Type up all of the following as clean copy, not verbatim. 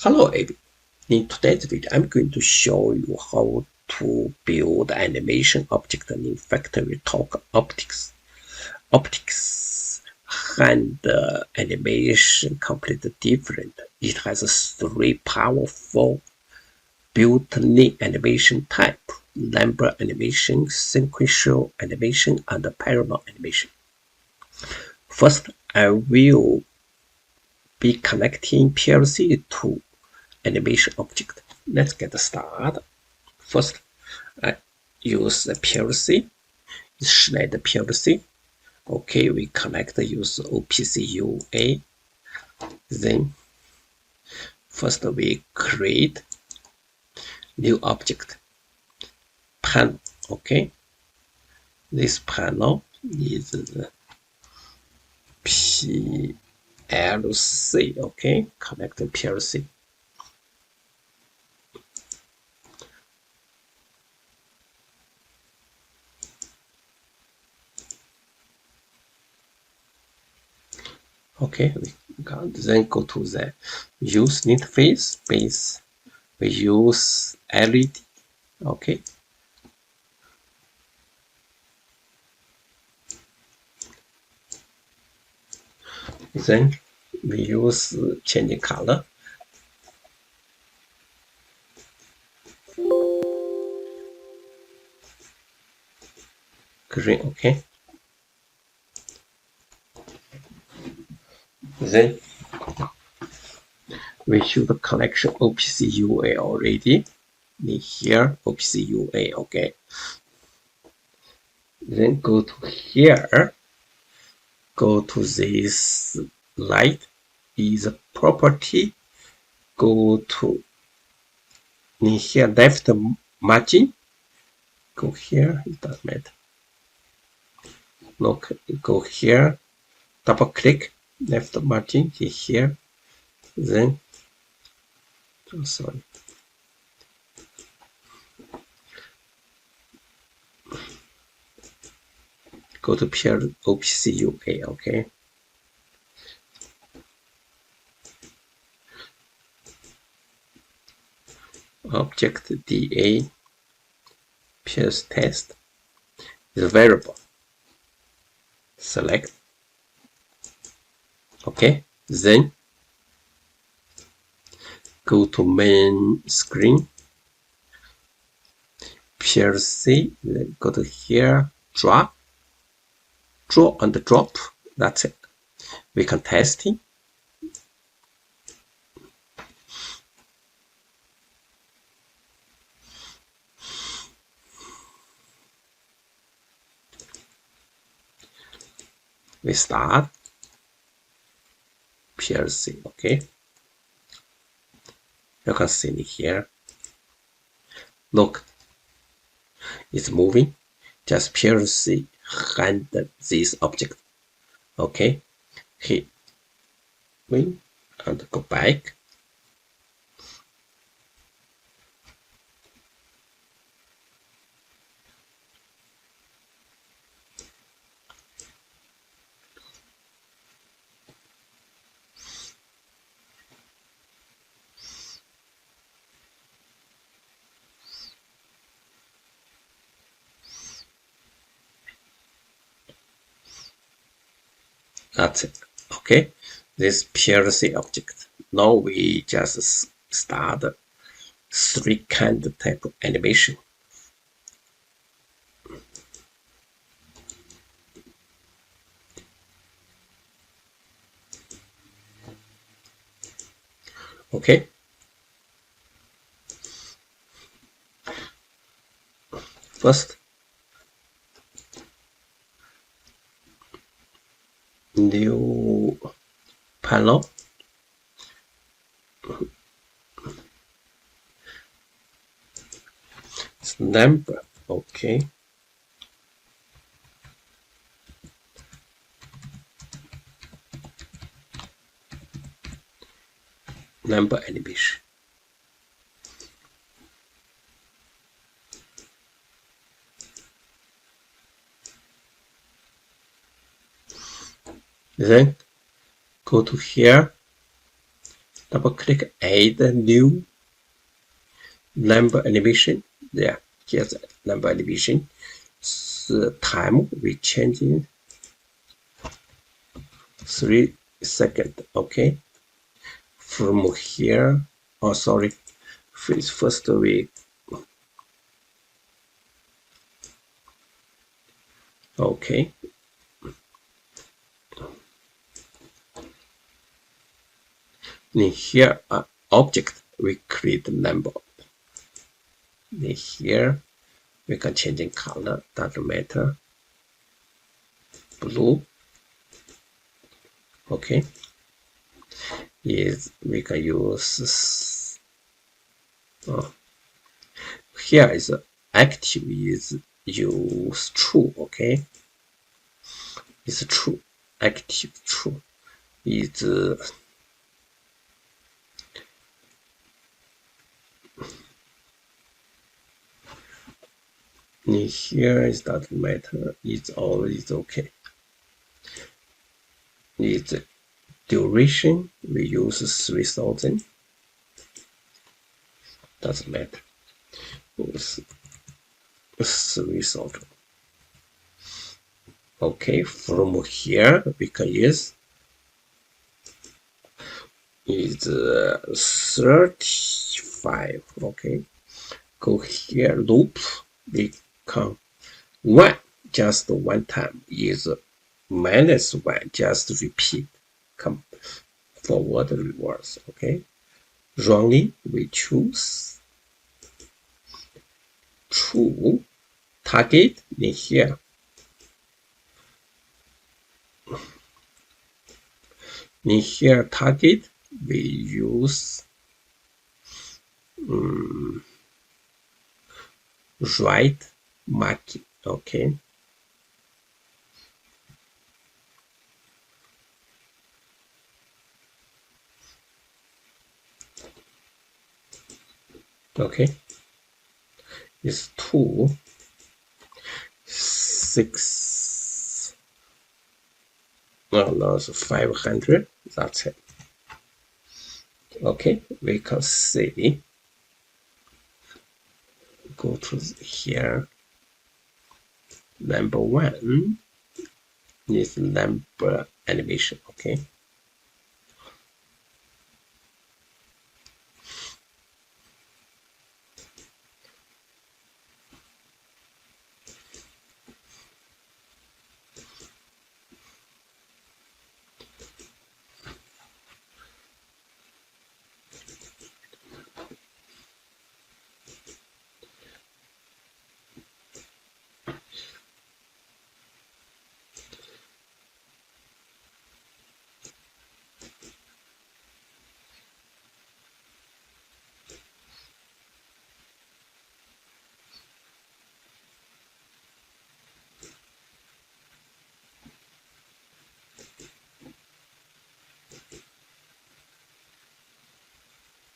Hello everyone. In today's video, I'm going to show you how to build animation object in FactoryTalk Optix. Optix and animation completely different. It has three powerful built-in animation type: number animation, sequential animation, and parallel animation. First, I will be connecting PLC to animation object. Let's get started. First, I use the PLC. Select the PLC. Okay, we connect use OPC UA. Then, first we create new object panel. Okay, this panel is the PLC. Okay, connect the PLC. Okay, we then go to the use interface base. We use LED. Okay. Then we use changing color. Green, okay. Then we should connection OPC UA already. In here, OPC UA, okay. Then go to here. Go to this light is a property. Go to in here left margin. Go here, it doesn't matter. Look, go here, double click left margin here, then sorry. Go to OPC UA, okay. Object DA PS test is variable. Select. Okay, then go to main screen. PLC, then go to here, draw and drop. That's it. We can test it. We start PLC, okay. You can see it here. Look, it's moving. Just PLC handle this object. Okay, hit win and go back. That's it. Okay, this PLC object. Now we just start three kind of type of animation. Okay. First, new panel. It's number, okay. Number animation. Then go to here, Double click add a new number animation. There, here's number animation. The time we changing 3 seconds. Okay. From here, oh sorry, first we okay. In here, object we create a number. In here, we can change in color. Doesn't matter. Blue. Okay. Is we can use. Here is active is use true. Okay. It's true. Active true is. In here it doesn't matter. It's always okay. It's duration. We use 3000. Doesn't matter. Use 3000. Okay. From here we can use is 35. Okay. Go here. Loop. We can 1 just one time is -1 just repeat. Come forward reverse. Okay. Running we choose true. Target in here. In here target we use right marking. Okay. Okay. It's 2 6 no it's 500. That's it. Okay, we can see. Go to here. Number 1 is number animation. Okay.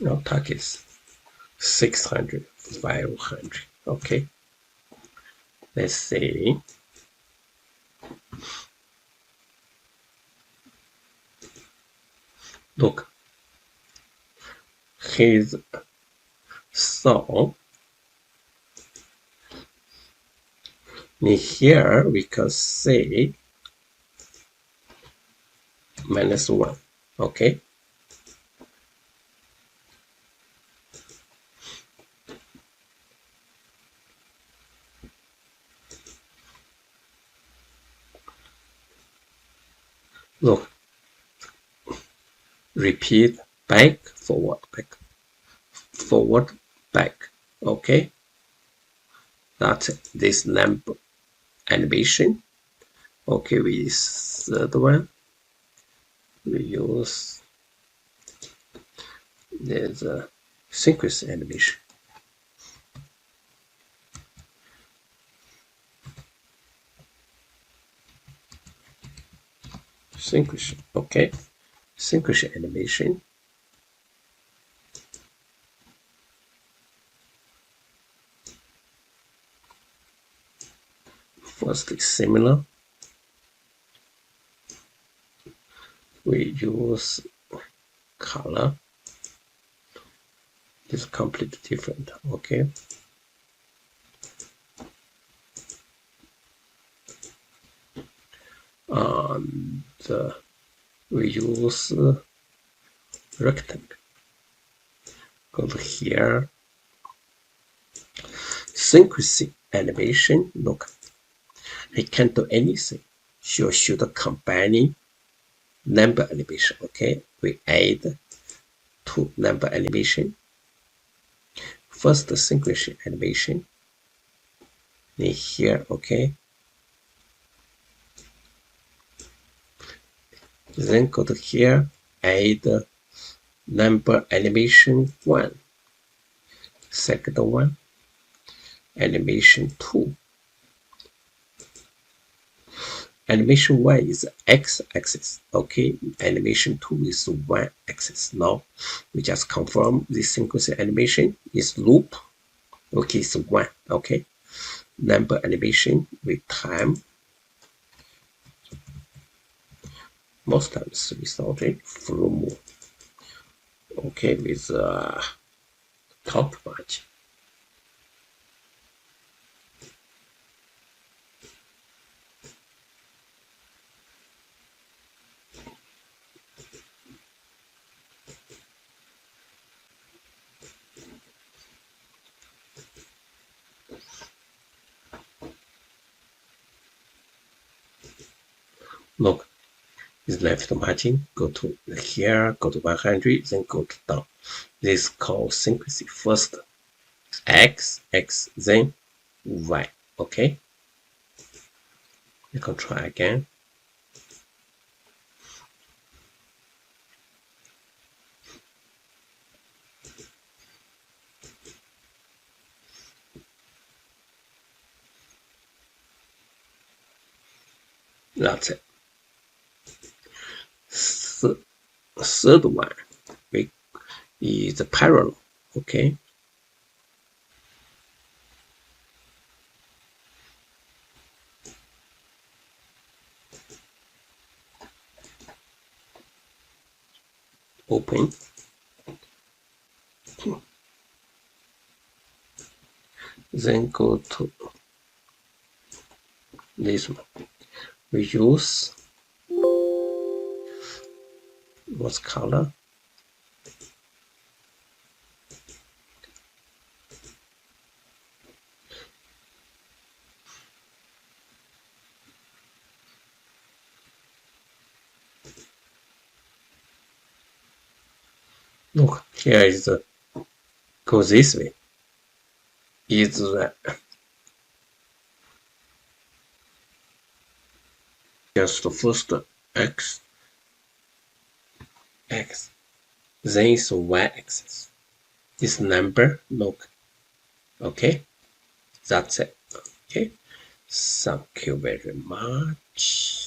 No targets 600 500. Okay, let's see. Look, his song. In here we can say -1. Okay. Look, repeat back, forward, back, forward, back. Okay, that's it. This number animation. Okay, we third one. We use there's a sequence animation. Sequential. Okay, sequential animation. First is similar. We use color. is completely different. Okay. And we use rectangle. Go to here. Sequential animation. Look, I can't do anything. You should combine number animation. Okay, we add two number animation. First, sequential animation. In here, okay. Then go to here, add number animation 1. Second one, animation 2. Animation 1 is x-axis, okay? Animation 2 is y-axis. Now, we just confirm this sequence animation is loop. Okay, it's 1, okay? Number animation with time. Most times without a from, okay, with top margin. Look, is left margin, go to here, go to 100, then go to down. This is called sequence. First x, then y, okay? You can try again. That's it. Third one is parallel, okay? Open. Then go to this one. We use what's color? Look, here is the go this way. Is the just the first x, then is y-axis. This number, look, okay? That's it. Okay. Thank you very much.